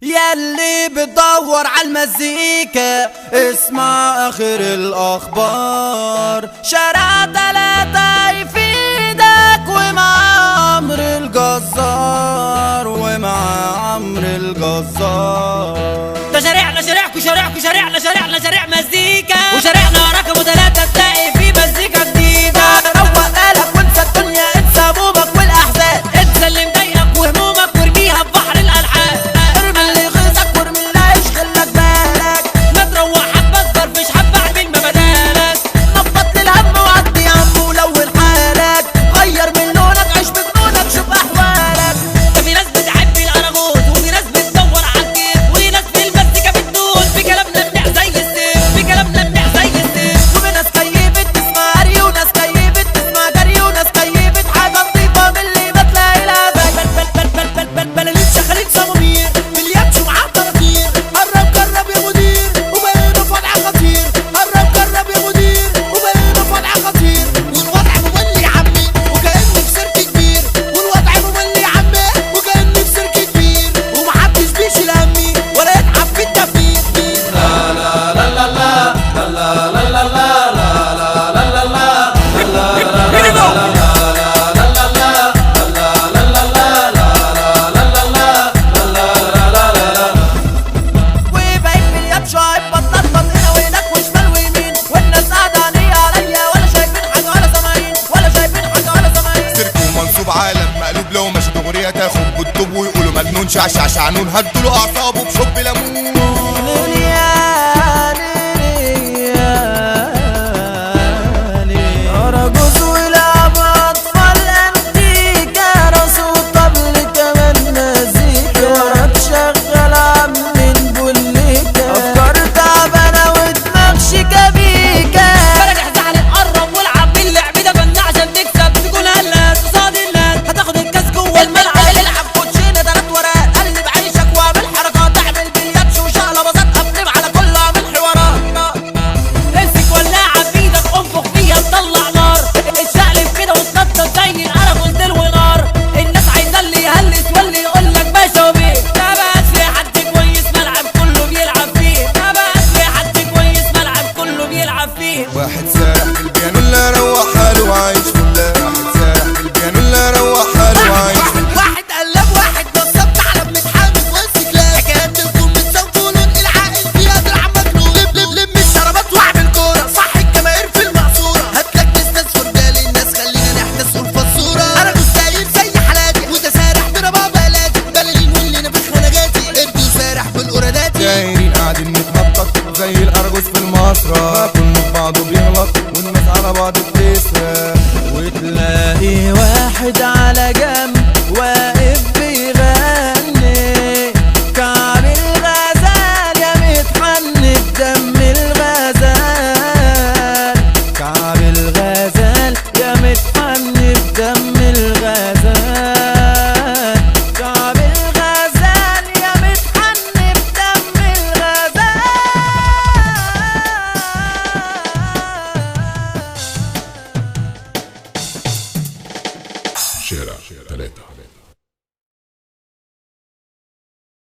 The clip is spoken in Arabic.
ياللي بتدور على المزيكا اسمع اخر الاخبار. شارع 3 يفيدك ومع عمرو الجزار ده شارعنا شارعكو شارعكو شارع مزيكا وشارعنا رقم 3 تلاقي فيه مزيكا جديدة. روق بالك وانسى الدنيا انسى همومك والاحزان، انسى اللي مضايقك وهمومك وارميها في بحر الالحان. ارمي اللي يغيظك وارمي اللي هيشغلك بالك. ما تروحك بس مش حابة اعمل ما بدالك. نبط للهم وعدي يا عم ولون حالك، غير من لونك عيش بجنونك شوف احوالك. ده في ناس بتحب الاراجوز وفي ناس بتدور على الكيف وفي ناس في المزيكا بتدوس. في كلامنا بتاع زي السيف، في كلامنا بتاع زي السيف. وفي ناس كيفت تسمع قري وناس كيفت تسمع جري وناس كيفت حاجه نضيفه من اللي ما تلاقي لها زي. بلالين شغالين صوامير باليابش ومعاه طراطير. قرب يا مدير وبقينا في وضع خطير، قرب يا مدير وبقينا في وضع خطير. والوضع ممل يا عمي وكأني في سيرك كبير. والوضع ممل يا عمي وكأني في سيرك كبير، ومحدش بيشيل همي ولا يتعب في التفكير. وبقيت في اليابش هيبطل هنا وهناك وشمال ويمين، والناس قاعده عينيها عليا ولا شايفين حاجه ولا سامعين سيرك ومنصوب عالم مقلوب لو مش دغريه تاخد بالطوب ويقولوا مجنون شعشع شعنون هدوله اعصابه بشوب ليمون.